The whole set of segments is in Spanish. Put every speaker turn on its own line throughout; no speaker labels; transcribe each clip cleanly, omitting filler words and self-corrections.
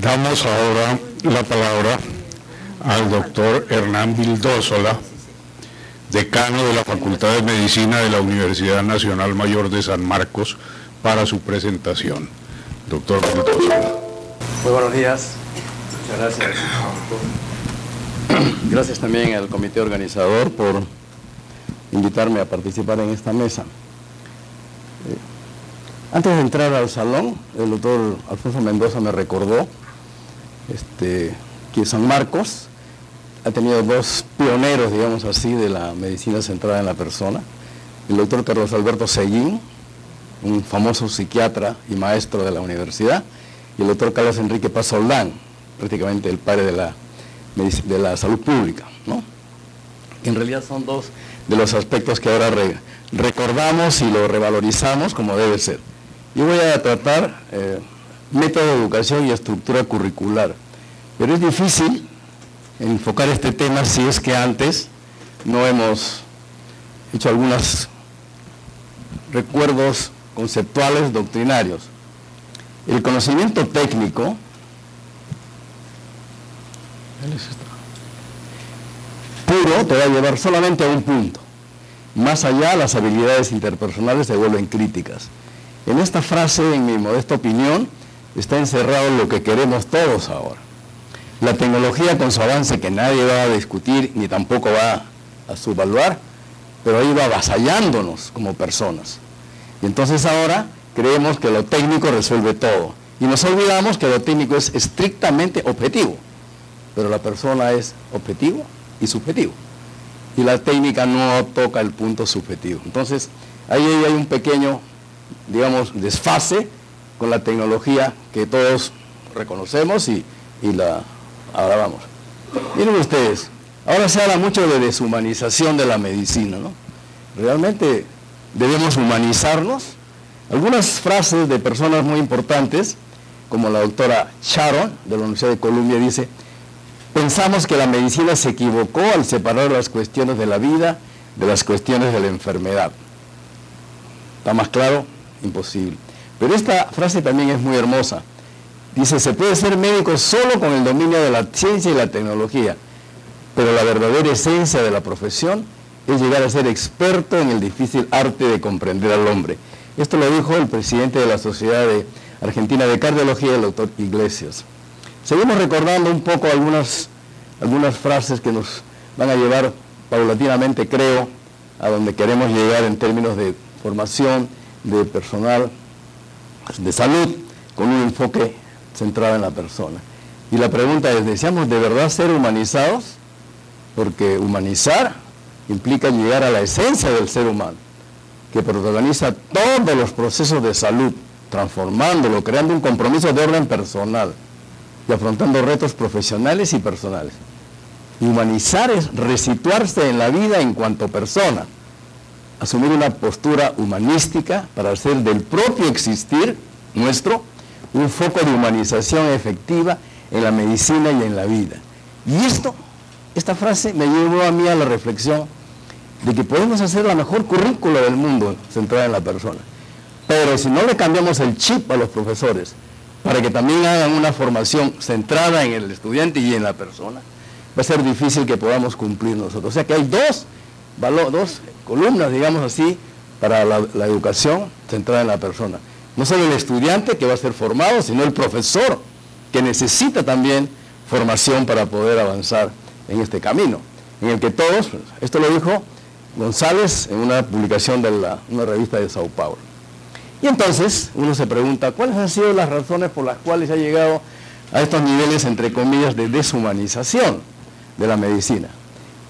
Damos ahora la palabra al doctor Hernán Vildósola, decano de la Facultad de Medicina de la Universidad Nacional Mayor de San Marcos, para su presentación. Doctor Vildósola.
Muy buenos días. Muchas gracias. Gracias también al comité organizador por invitarme a participar en esta mesa. Antes de entrar al salón, el doctor Alfonso Mendoza me recordó que San Marcos ha tenido dos pioneros, digamos así, de la medicina centrada en la persona. El doctor Carlos Alberto Seguín, un famoso psiquiatra y maestro de la universidad, y el doctor Carlos Enrique Paz Soldán, prácticamente el padre de la salud pública, ¿no? En realidad son dos de los aspectos que ahora recordamos y lo revalorizamos como debe ser. Yo voy a tratar método de educación y estructura curricular, pero es difícil enfocar este tema si es que antes no hemos hecho algunos recuerdos conceptuales doctrinarios. El conocimiento técnico puro te va a llevar solamente a un punto. Más allá, las habilidades interpersonales se vuelven críticas. En esta frase, en mi modesta opinión, está encerrado lo que queremos todos ahora. La tecnología, con su avance que nadie va a discutir ni tampoco va a subvaluar, pero ha ido avasallándonos como personas. Y entonces ahora creemos que lo técnico resuelve todo. Y nos olvidamos que lo técnico es estrictamente objetivo, pero la persona es objetivo y subjetivo. Y la técnica no toca el punto subjetivo. Entonces, ahí hay un pequeño, digamos, desfase con la tecnología que todos reconocemos y la alabamos. Miren ustedes, ahora se habla mucho de deshumanización de la medicina, ¿no? Realmente debemos humanizarnos. Algunas frases de personas muy importantes, como la doctora Sharon de la Universidad de Columbia, dice: pensamos que la medicina se equivocó al separar las cuestiones de la vida de las cuestiones de la enfermedad. ¿Está más claro? Imposible. Pero esta frase también es muy hermosa. Dice: se puede ser médico solo con el dominio de la ciencia y la tecnología, pero la verdadera esencia de la profesión es llegar a ser experto en el difícil arte de comprender al hombre. Esto lo dijo el presidente de la Sociedad Argentina de Cardiología, el doctor Iglesias. Seguimos recordando un poco algunas frases que nos van a llevar paulatinamente, creo, a donde queremos llegar en términos de formación, de personal, de salud, con un enfoque centrado en la persona. Y la pregunta es: ¿deseamos de verdad ser humanizados? Porque humanizar implica llegar a la esencia del ser humano, que protagoniza todos los procesos de salud, transformándolo, creando un compromiso de orden personal y afrontando retos profesionales y personales. Humanizar es resituarse en la vida en cuanto persona, asumir una postura humanística para hacer del propio existir nuestro un foco de humanización efectiva en la medicina y en la vida. Y esta frase me llevó a mí a la reflexión de que podemos hacer la mejor currícula del mundo centrada en la persona, pero si no le cambiamos el chip a los profesores para que también hagan una formación centrada en el estudiante y en la persona, va a ser difícil que podamos cumplir nosotros. O sea que hay dos columnas, digamos así, para la educación centrada en la persona. No solo el estudiante que va a ser formado, sino el profesor, que necesita también formación para poder avanzar en este camino, en el que todos, esto lo dijo González en una publicación de una revista de Sao Paulo. Y entonces uno se pregunta, ¿cuáles han sido las razones por las cuales se ha llegado a estos niveles, entre comillas, de deshumanización de la medicina?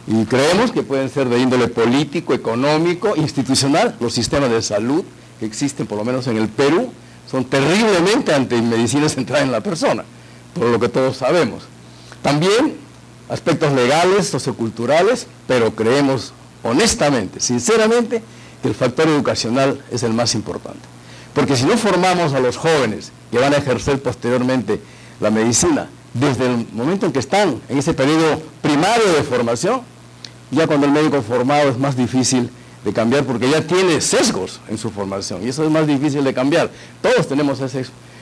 Y creemos que pueden ser de índole político, económico, institucional. Los sistemas de salud que existen, por lo menos en el Perú, son terriblemente antimedicina centrada en la persona, por lo que todos sabemos. También aspectos legales, socioculturales, pero creemos honestamente, sinceramente, que el factor educacional es el más importante. Porque si no formamos a los jóvenes que van a ejercer posteriormente la medicina, desde el momento en que están en ese periodo primario de formación, ya cuando el médico formado es más difícil de cambiar, porque ya tiene sesgos en su formación, y eso es más difícil de cambiar. Todos tenemos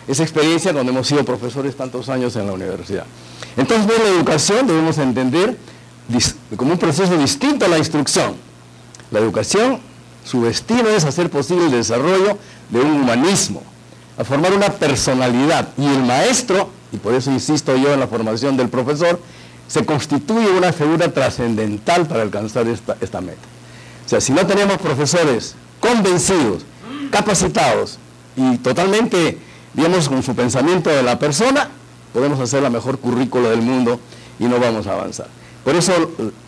esa experiencia cuando hemos sido profesores tantos años en la universidad. Entonces, la educación debemos entender como un proceso distinto a la instrucción. La educación, su destino es hacer posible el desarrollo de un humanismo, a formar una personalidad, y el maestro, y por eso insisto yo en la formación del profesor, se constituye una figura trascendental para alcanzar esta meta. O sea, si no tenemos profesores convencidos, capacitados y totalmente, digamos, con su pensamiento de la persona, podemos hacer la mejor currícula del mundo y no vamos a avanzar. Por eso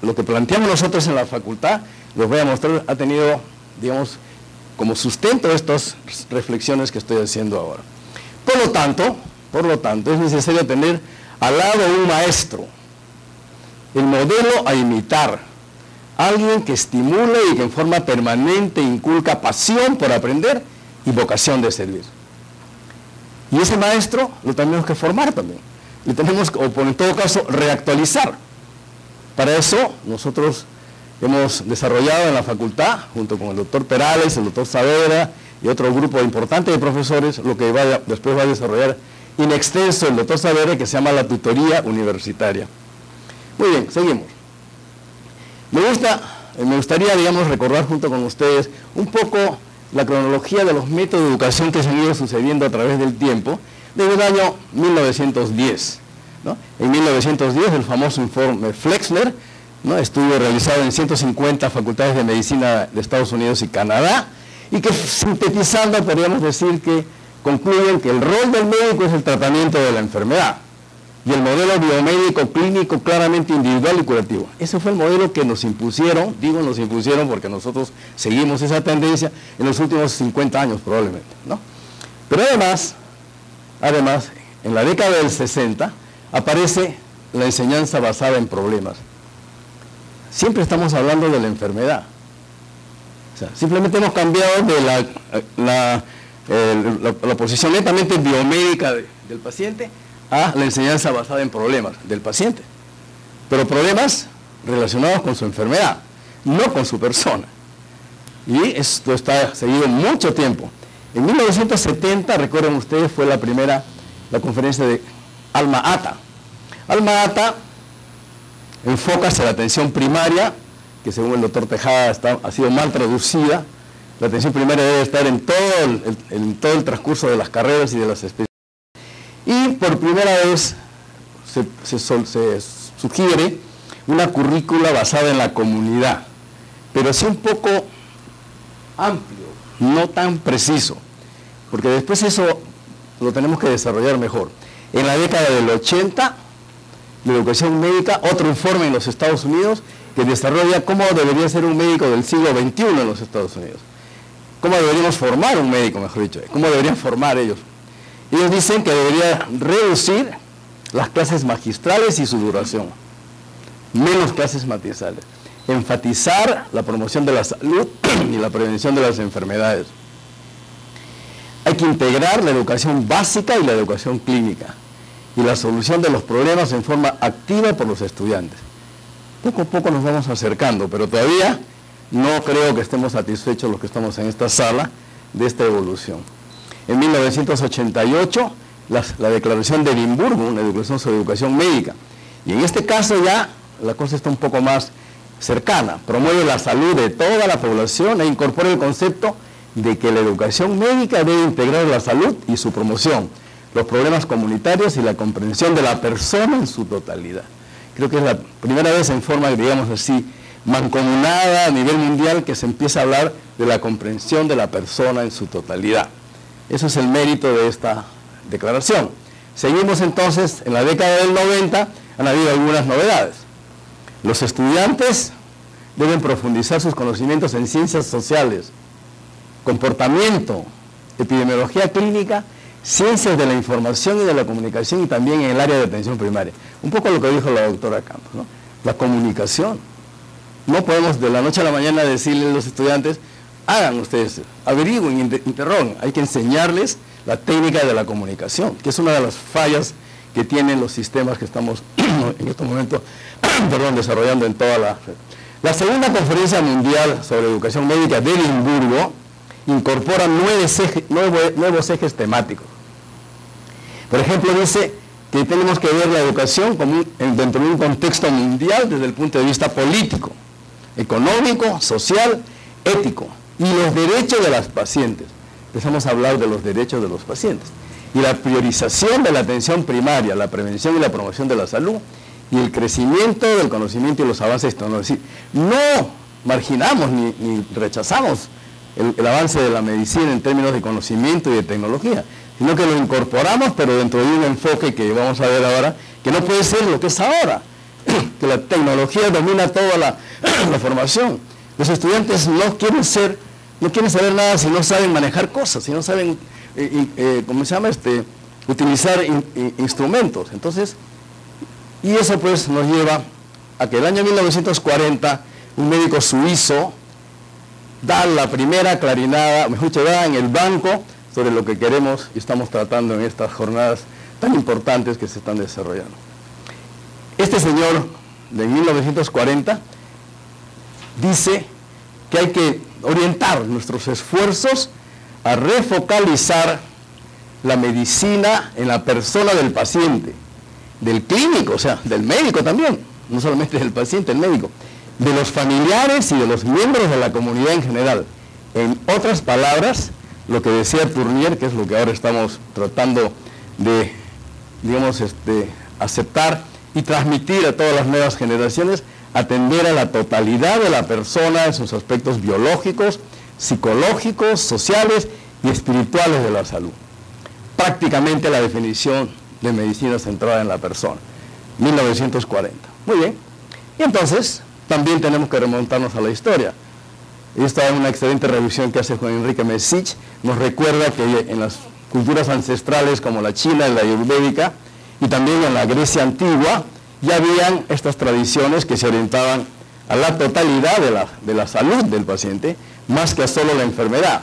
lo que planteamos nosotros en la facultad, les voy a mostrar, ha tenido, digamos, como sustento estas reflexiones que estoy haciendo ahora. Por lo tanto, es necesario tener al lado un maestro, el modelo a imitar, alguien que estimule y que en forma permanente inculca pasión por aprender y vocación de servir. Y ese maestro lo tenemos que formar también, y tenemos que, o en todo caso, reactualizar. Para eso nosotros hemos desarrollado en la facultad, junto con el doctor Perales, el doctor Saavedra y otro grupo importante de profesores, lo que después va a desarrollar in extenso el doctor Saavedra, que se llama la tutoría universitaria. Muy bien, seguimos. Me gustaría, digamos, recordar junto con ustedes un poco la cronología de los métodos de educación que se han ido sucediendo a través del tiempo, desde el año 1910. ¿No? En 1910, el famoso informe Flexner, ¿no? Estuvo realizado en 150 facultades de medicina de Estados Unidos y Canadá, y que sintetizando podríamos decir que concluyen que el rol del médico es el tratamiento de la enfermedad, y el modelo biomédico clínico claramente individual y curativo. Ese fue el modelo que nos impusieron, digo nos impusieron porque nosotros seguimos esa tendencia en los últimos 50 años probablemente, ¿no? Pero además, en la década del 60 aparece la enseñanza basada en problemas. Siempre estamos hablando de la enfermedad. O sea, simplemente hemos cambiado de la posición netamente biomédica del paciente a la enseñanza basada en problemas del paciente, pero problemas relacionados con su enfermedad, no con su persona. Y esto está seguido mucho tiempo. En 1970, recuerden ustedes, fue la conferencia de Alma Ata. Alma Ata enfoca hacia la atención primaria, que según el doctor Tejada ha sido mal traducida. La atención primaria debe estar en todo el transcurso de las carreras y de las especialidades. Y por primera vez se sugiere una currícula basada en la comunidad, pero sí un poco amplio, no tan preciso, porque después eso lo tenemos que desarrollar mejor. En la década del 80, la educación médica, otro informe en los Estados Unidos que desarrolla cómo debería ser un médico del siglo XXI en los Estados Unidos. Cómo deberíamos formar un médico, mejor dicho, cómo deberían formar ellos. Ellos dicen que debería reducir las clases magistrales y su duración, menos clases magistrales, enfatizar la promoción de la salud y la prevención de las enfermedades. Hay que integrar la educación básica y la educación clínica y la solución de los problemas en forma activa por los estudiantes. Poco a poco nos vamos acercando, pero todavía no creo que estemos satisfechos los que estamos en esta sala de esta evolución. En 1988, la Declaración de Edimburgo, una declaración sobre educación médica. Y en este caso ya la cosa está un poco más cercana. Promueve la salud de toda la población e incorpora el concepto de que la educación médica debe integrar la salud y su promoción, los problemas comunitarios y la comprensión de la persona en su totalidad. Creo que es la primera vez en forma, digamos así, mancomunada a nivel mundial que se empieza a hablar de la comprensión de la persona en su totalidad. Eso es el mérito de esta declaración. Seguimos entonces, en la década del 90 han habido algunas novedades. Los estudiantes deben profundizar sus conocimientos en ciencias sociales, comportamiento, epidemiología clínica, ciencias de la información y de la comunicación y también en el área de atención primaria. Un poco lo que dijo la doctora Campos, ¿no? La comunicación. No podemos de la noche a la mañana decirle a los estudiantes, hagan ustedes, averigüen, interroguen. Hay que enseñarles la técnica de la comunicación, que es una de las fallas que tienen los sistemas que estamos en estos momentos desarrollando en toda la... La segunda conferencia mundial sobre educación médica de Edimburgo incorpora nuevos ejes temáticos. Por ejemplo, dice que tenemos que ver la educación como dentro de un contexto mundial desde el punto de vista político, económico, social, ético, y los derechos de las pacientes. Empezamos a hablar de los derechos de los pacientes. Y la priorización de la atención primaria, la prevención y la promoción de la salud, y el crecimiento del conocimiento y los avances tecnológicos. Es decir, no marginamos ni rechazamos el avance de la medicina en términos de conocimiento y de tecnología, sino que lo incorporamos, pero dentro de un enfoque que vamos a ver ahora, que no puede ser lo que es ahora, que la tecnología domina toda la formación. Los estudiantes no quieren saber nada si no saben manejar cosas, si no saben, utilizar instrumentos. Entonces, y eso pues nos lleva a que el año 1940 un médico suizo da la primera clarinada, mejor dicho, da en el banco sobre lo que queremos y estamos tratando en estas jornadas tan importantes que se están desarrollando. Este señor de 1940 dice que hay que orientar nuestros esfuerzos a refocalizar la medicina en la persona del paciente, del clínico, o sea, del médico también, no solamente del paciente, el médico, de los familiares y de los miembros de la comunidad en general. En otras palabras, lo que decía Tournier, que es lo que ahora estamos tratando de, digamos, aceptar y transmitir a todas las nuevas generaciones, atender a la totalidad de la persona en sus aspectos biológicos, psicológicos, sociales y espirituales de la salud. Prácticamente la definición de medicina centrada en la persona, 1940. Muy bien. Y entonces, también tenemos que remontarnos a la historia. Esta es una excelente revisión que hace Juan Enrique Mesich. Nos recuerda que en las culturas ancestrales como la china y la ayurvédica, y también en la Grecia antigua, ya habían estas tradiciones que se orientaban a la totalidad de la salud del paciente, más que a solo la enfermedad,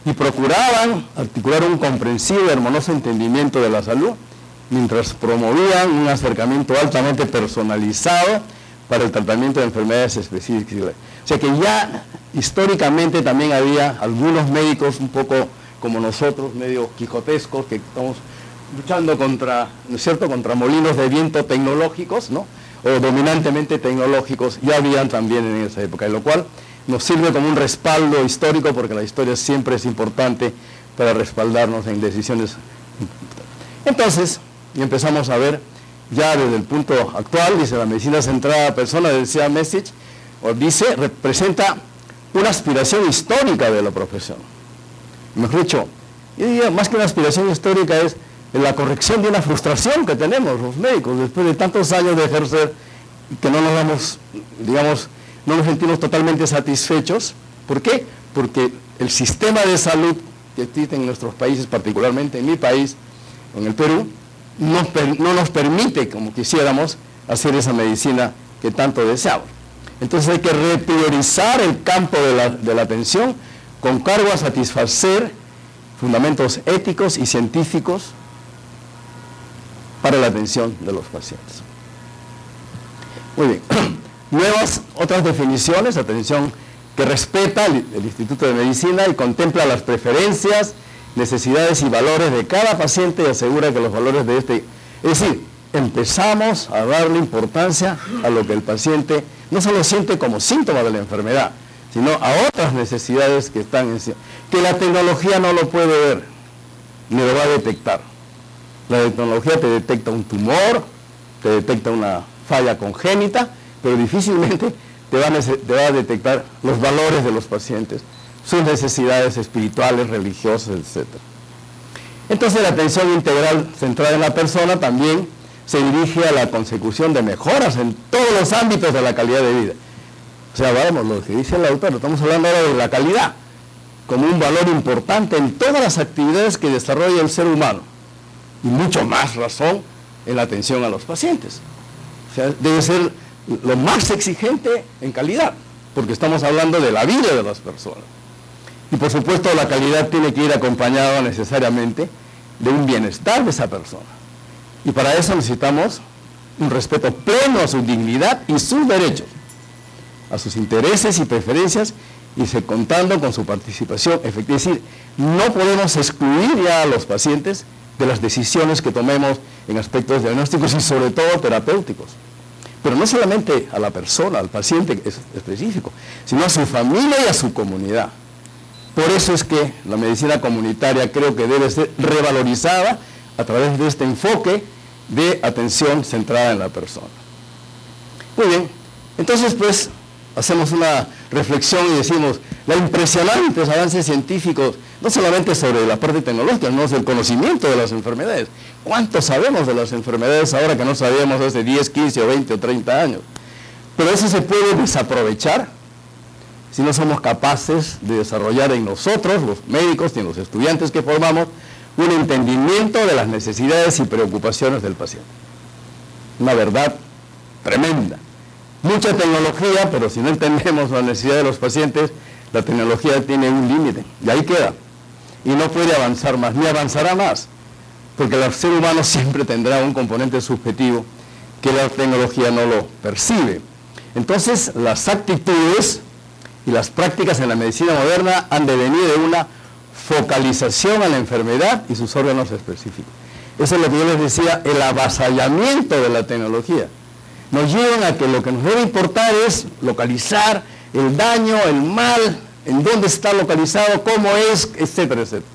y procuraban articular un comprensivo y armonioso entendimiento de la salud, mientras promovían un acercamiento altamente personalizado para el tratamiento de enfermedades específicas. O sea que ya históricamente también había algunos médicos un poco como nosotros, medio quijotescos, que estamos luchando contra, ¿no es cierto?, contra molinos de viento tecnológicos, ¿no?, o dominantemente tecnológicos, ya habían también en esa época, y lo cual nos sirve como un respaldo histórico, porque la historia siempre es importante para respaldarnos en decisiones. Entonces, empezamos a ver, ya desde el punto actual, dice la medicina centrada a la persona, decía Mesich, o dice, representa una aspiración histórica de la profesión. Mejor dicho, yo diría, más que una aspiración histórica, es la corrección de una frustración que tenemos los médicos después de tantos años de ejercer, que no nos damos, digamos, no nos sentimos totalmente satisfechos. ¿Por qué? Porque el sistema de salud que existe en nuestros países, particularmente en mi país, en el Perú, no nos permite, como quisiéramos, hacer esa medicina que tanto deseamos. Entonces hay que repriorizar el campo de la atención con cargo a satisfacer fundamentos éticos y científicos para la atención de los pacientes. Muy bien. Otras definiciones: atención que respeta el Instituto de Medicina y contempla las preferencias, necesidades y valores de cada paciente y asegura que los valores de este... Es decir, empezamos a darle importancia a lo que el paciente no solo siente como síntoma de la enfermedad, sino a otras necesidades que están en sí, que la tecnología no lo puede ver, ni lo va a detectar. La tecnología te detecta un tumor, te detecta una falla congénita, pero difícilmente te va a detectar los valores de los pacientes, sus necesidades espirituales, religiosas, etc. Entonces la atención integral centrada en la persona también se dirige a la consecución de mejoras en todos los ámbitos de la calidad de vida. O sea, vamos, lo que dice el autor, estamos hablando ahora de la calidad, como un valor importante en todas las actividades que desarrolla el ser humano, y mucho más razón en la atención a los pacientes. O sea, debe ser lo más exigente en calidad, porque estamos hablando de la vida de las personas. Y por supuesto la calidad tiene que ir acompañada necesariamente de un bienestar de esa persona. Y para eso necesitamos un respeto pleno a su dignidad y sus derechos, a sus intereses y preferencias, y contando con su participación efectiva. Es decir, no podemos excluir ya a los pacientes de las decisiones que tomemos en aspectos diagnósticos y sobre todo terapéuticos. Pero no solamente a la persona, al paciente específico, sino a su familia y a su comunidad. Por eso es que la medicina comunitaria creo que debe ser revalorizada a través de este enfoque de atención centrada en la persona. Muy bien, entonces pues hacemos una reflexión y decimos, los impresionantes avances científicos, no solamente sobre la parte tecnológica, no del conocimiento de las enfermedades. ¿Cuánto sabemos de las enfermedades ahora que no sabíamos hace 10, 15 o 20 o 30 años? Pero eso se puede desaprovechar si no somos capaces de desarrollar en nosotros, los médicos y en los estudiantes que formamos, un entendimiento de las necesidades y preocupaciones del paciente. Una verdad tremenda. Mucha tecnología, pero si no entendemos la necesidad de los pacientes, la tecnología tiene un límite, y ahí queda. Y no puede avanzar más, ni avanzará más, porque el ser humano siempre tendrá un componente subjetivo que la tecnología no lo percibe. Entonces, las actitudes y las prácticas en la medicina moderna han de venir de una focalización a la enfermedad y sus órganos específicos. Eso es lo que yo les decía, el avasallamiento de la tecnología. Nos llevan a que lo que nos debe importar es localizar el daño, el mal, en dónde está localizado, cómo es, etcétera, etcétera.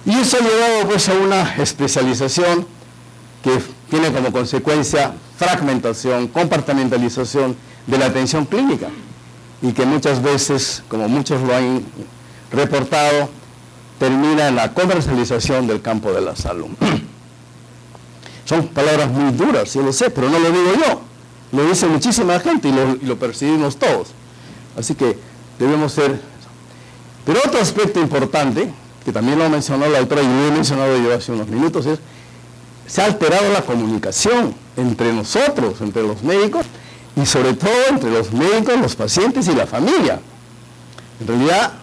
Y eso ha llevado pues a una especialización que tiene como consecuencia fragmentación, compartimentalización de la atención clínica y que muchas veces, como muchos lo han reportado, termina en la comercialización del campo de la salud. Son palabras muy duras, yo lo sé, pero no lo digo yo, lo dice muchísima gente y lo percibimos todos. Así que debemos ser... Pero otro aspecto importante, que también lo mencionó la autora y lo he mencionado yo hace unos minutos, es se ha alterado la comunicación entre nosotros, entre los médicos, y sobre todo entre los médicos, los pacientes y la familia. En realidad,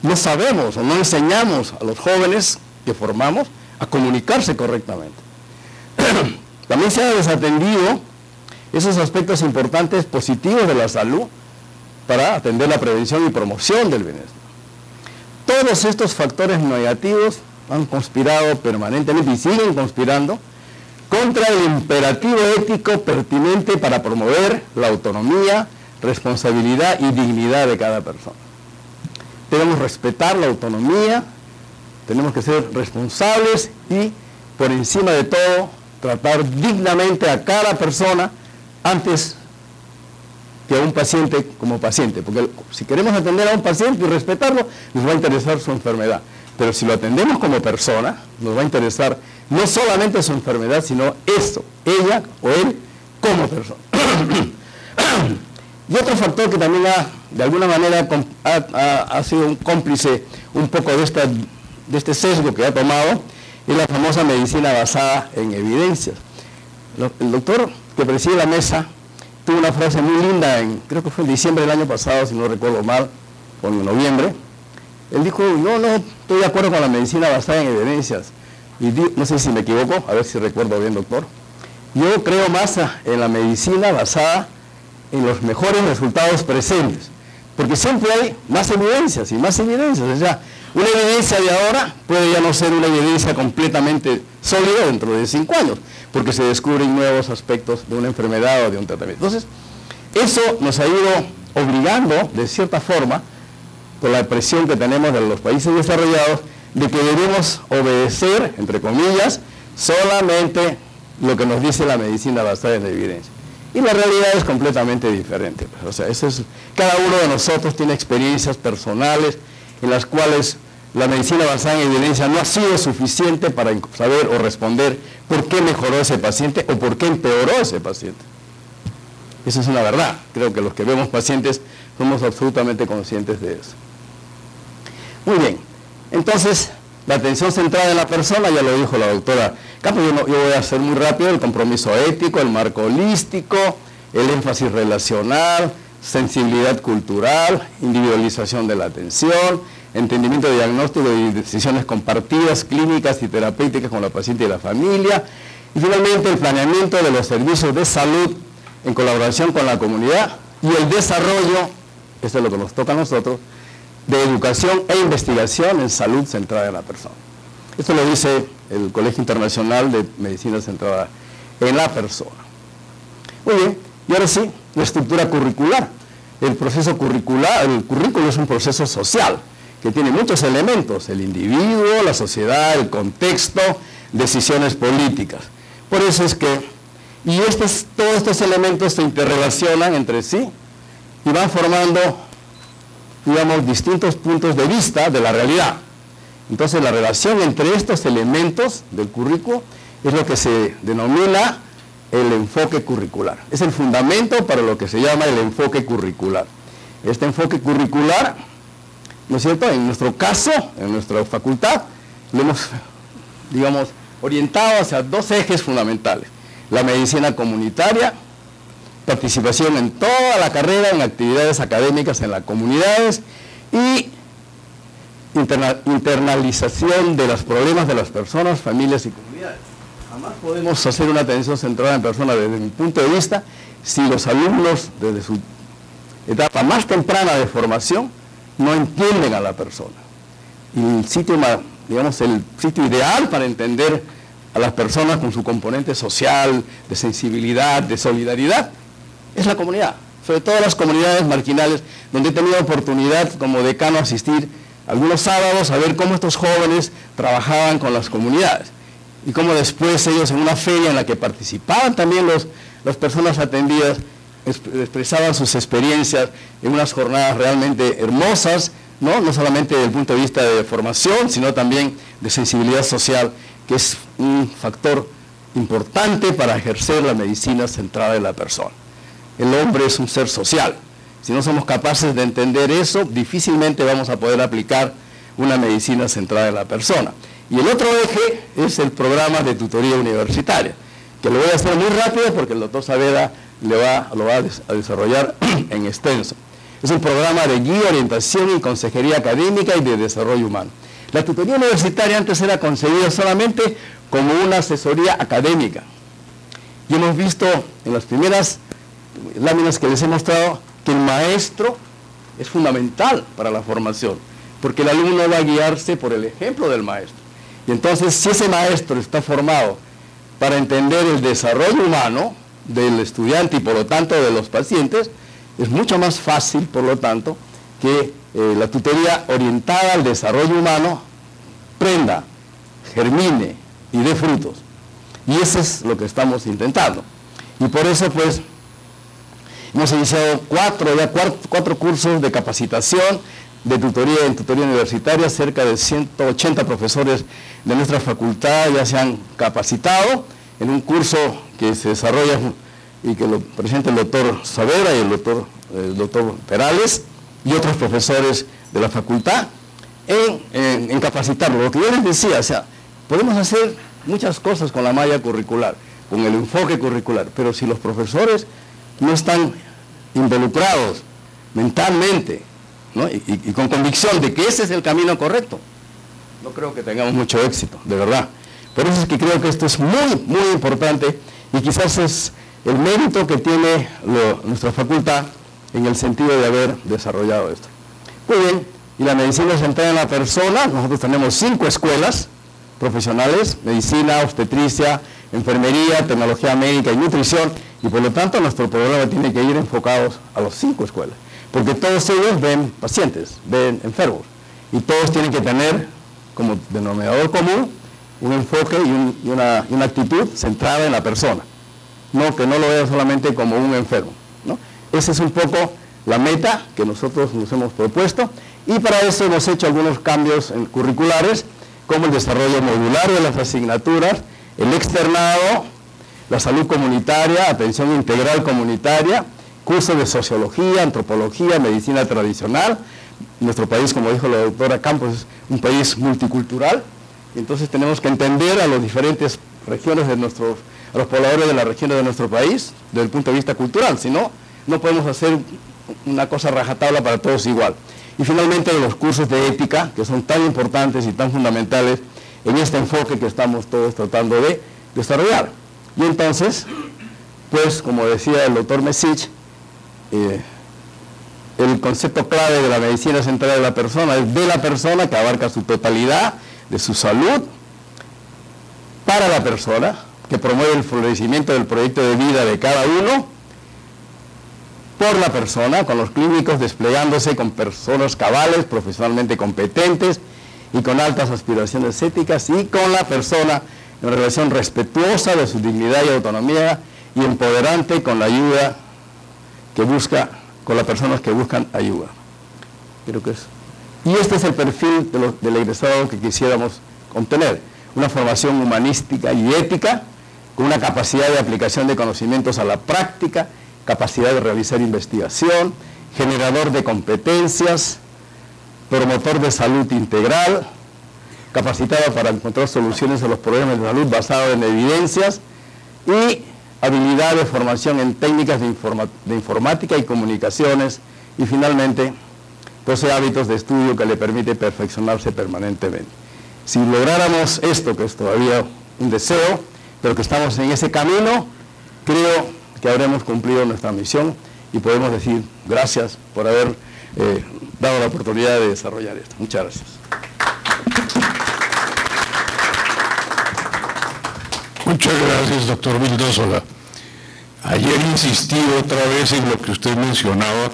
no sabemos o no enseñamos a los jóvenes que formamos a comunicarse correctamente. También se ha desatendido esos aspectos importantes positivos de la salud para atender la prevención y promoción del bienestar. Todos estos factores negativos han conspirado permanentemente y siguen conspirando contra el imperativo ético pertinente para promover la autonomía, responsabilidad y dignidad de cada persona. Debemos respetar la autonomía, tenemos que ser responsables y, por encima de todo, tratar dignamente a cada persona antes que a un paciente como paciente, porque si queremos atender a un paciente y respetarlo, nos va a interesar su enfermedad, pero si lo atendemos como persona, nos va a interesar no solamente su enfermedad, sino esto, ella o él como persona. Y otro factor que también de alguna manera ha sido un cómplice un poco de este sesgo que ha tomado es la famosa medicina basada en evidencias. El doctor que preside la mesa tuvo una frase muy linda, creo que fue en diciembre del año pasado, si no recuerdo mal, o en noviembre. Él dijo, no estoy de acuerdo con la medicina basada en evidencias. Y no sé si me equivoco, a ver si recuerdo bien, doctor. Yo creo más en la medicina basada en los mejores resultados presentes, porque siempre hay más evidencias y más evidencias. O sea, una evidencia de ahora puede ya no ser una evidencia completamente sólida dentro de 5 años, porque se descubren nuevos aspectos de una enfermedad o de un tratamiento. Entonces, eso nos ha ido obligando, de cierta forma, por la presión que tenemos de los países desarrollados, de que debemos obedecer, entre comillas, solamente lo que nos dice la medicina basada en evidencia. Y la realidad es completamente diferente. O sea, cada uno de nosotros tiene experiencias personales en las cuales la medicina basada en evidencia no ha sido suficiente para saber o responder por qué mejoró ese paciente o por qué empeoró ese paciente. Eso es una verdad. Creo que los que vemos pacientes somos absolutamente conscientes de eso. Muy bien. Entonces, la atención centrada en la persona, ya lo dijo la doctora Campos, yo voy a hacer muy rápido: el compromiso ético, el marco holístico, el énfasis relacional, sensibilidad cultural, individualización de la atención, entendimiento de diagnóstico y decisiones compartidas, clínicas y terapéuticas con la paciente y la familia, y finalmente el planeamiento de los servicios de salud en colaboración con la comunidad y el desarrollo, esto es lo que nos toca a nosotros, de educación e investigación en salud centrada en la persona. Esto lo dice el Colegio Internacional de Medicina Centrada en la Persona. Muy bien, y ahora sí, la estructura curricular. El proceso curricular, el currículo es un proceso social que tiene muchos elementos: el individuo, la sociedad, el contexto, decisiones políticas. Por eso es que, todos estos elementos se interrelacionan entre sí y van formando, digamos, distintos puntos de vista de la realidad. Entonces, la relación entre estos elementos del currículo es lo que se denomina el enfoque curricular. Es el fundamento para lo que se llama el enfoque curricular. Este enfoque curricular, ¿no es cierto?, en nuestro caso, en nuestra facultad, lo hemos, digamos, orientado hacia dos ejes fundamentales: la medicina comunitaria, participación en toda la carrera en actividades académicas en las comunidades, y internalización de los problemas de las personas, familias y comunidades. Jamás podemos hacer una atención centrada en personas desde mi punto de vista si los alumnos desde su etapa más temprana de formación no entienden a la persona. Y el sitio, digamos, el sitio ideal para entender a las personas con su componente social, de sensibilidad, de solidaridad, es la comunidad. Sobre todo las comunidades marginales, donde he tenido oportunidad como decano asistir algunos sábados a ver cómo estos jóvenes trabajaban con las comunidades y cómo después ellos, en una feria en la que participaban también las personas atendidas, expresaban sus experiencias en unas jornadas realmente hermosas, no solamente desde el punto de vista de formación, sino también de sensibilidad social, que es un factor importante para ejercer la medicina centrada en la persona. El hombre es un ser social. Si no somos capaces de entender eso, difícilmente vamos a poder aplicar una medicina centrada en la persona. Y el otro eje es el programa de tutoría universitaria, que lo voy a hacer muy rápido porque el doctor Saavedra lo va a desarrollar en extenso. Es un programa de guía, orientación y consejería académica y de desarrollo humano. La tutoría universitaria antes era concebida solamente como una asesoría académica. Y hemos visto en las primeras láminas que les he mostrado que el maestro es fundamental para la formación, porque el alumno va a guiarse por el ejemplo del maestro. Y entonces, si ese maestro está formado para entender el desarrollo humano del estudiante y por lo tanto de los pacientes, es mucho más fácil, por lo tanto, que la tutoría orientada al desarrollo humano prenda, germine y dé frutos. Y eso es lo que estamos intentando. Y por eso, pues, hemos iniciado cuatro cursos de capacitación de tutoría en tutoría universitaria. Cerca de 180 profesores de nuestra facultad ya se han capacitado en un curso que se desarrolla y que lo presenta el doctor Saavedra y el doctor Perales y otros profesores de la facultad en capacitarlo. Lo que yo les decía, o sea, podemos hacer muchas cosas con la malla curricular, con el enfoque curricular, pero si los profesores no están involucrados mentalmente, ¿no? y con convicción de que ese es el camino correcto, no creo que tengamos mucho éxito, de verdad. Por eso es que creo que esto es muy, muy importante y quizás es el mérito que tiene nuestra facultad en el sentido de haber desarrollado esto. Muy bien, y la medicina centrada en la persona, nosotros tenemos 5 escuelas profesionales: medicina, obstetricia, enfermería, tecnología médica y nutrición, y por lo tanto nuestro programa tiene que ir enfocados a las 5 escuelas, porque todos ellos ven pacientes, ven enfermos, y todos tienen que tener como denominador común un enfoque y una actitud centrada en la persona, no que no lo vean solamente como un enfermo, ¿no? Esa es un poco la meta que nosotros nos hemos propuesto, y para eso hemos hecho algunos cambios curriculares, como el desarrollo modular de las asignaturas, el externado, la salud comunitaria, atención integral comunitaria, cursos de sociología, antropología, medicina tradicional. Nuestro país, como dijo la doctora Campos, es un país multicultural, entonces tenemos que entender a las diferentes regiones de a los pobladores de las regiones de nuestro país desde el punto de vista cultural, si no, no podemos hacer una cosa rajatabla para todos igual. Y finalmente los cursos de ética, que son tan importantes y tan fundamentales en este enfoque que estamos todos tratando de desarrollar. Y entonces, pues como decía el doctor Mesich, el concepto clave de la medicina centrada en la persona es de la persona, que abarca su totalidad, de su salud, para la persona, que promueve el florecimiento del proyecto de vida de cada uno, por la persona, con los clínicos desplegándose con personas cabales, profesionalmente competentes y con altas aspiraciones éticas, y con la persona en relación respetuosa de su dignidad y autonomía y empoderante con la ayuda que busca, con las personas que buscan ayuda. Creo que es. Y este es el perfil del egresado que quisiéramos obtener, una formación humanística y ética, con una capacidad de aplicación de conocimientos a la práctica, capacidad de realizar investigación, generador de competencias, promotor de salud integral, capacitado para encontrar soluciones a los problemas de salud basados en evidencias, y habilidad de formación en técnicas de informática y comunicaciones, y finalmente posee hábitos de estudio que le permite perfeccionarse permanentemente. Si lográramos esto, que es todavía un deseo, pero que estamos en ese camino, creo que habremos cumplido nuestra misión y podemos decir gracias por haber dado la oportunidad de desarrollar esto. Muchas gracias.
Muchas gracias, doctor Vildósola. Ayer insistí otra vez en lo que usted mencionaba,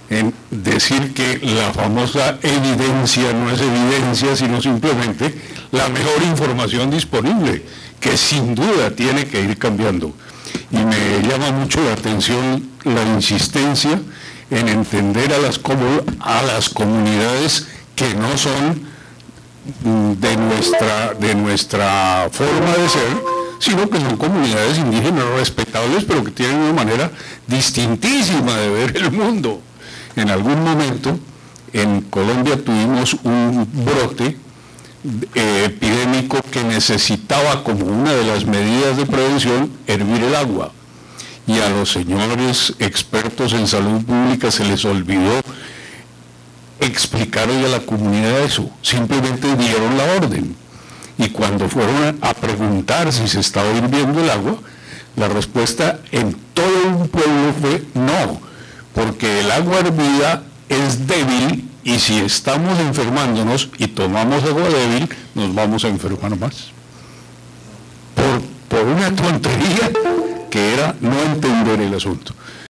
en decir que la famosa evidencia no es evidencia, sino simplemente la mejor información disponible, que sin duda tiene que ir cambiando. Y me llama mucho la atención la insistencia en entender a las comunidades que no son de nuestra forma de ser, sino que son comunidades indígenas respetables, pero que tienen una manera distintísima de ver el mundo. En algún momento en Colombia tuvimos un brote epidémico que necesitaba, como una de las medidas de prevención, hervir el agua. Y a los señores expertos en salud pública se les olvidó explicarle a la comunidad eso. Simplemente dieron la orden. Y cuando fueron a preguntar si se estaba hirviendo el agua, la respuesta en todo un pueblo fue no, porque el agua hervida es débil y si estamos enfermándonos y tomamos agua débil, nos vamos a enfermar más. Por una tontería que era no entender el asunto.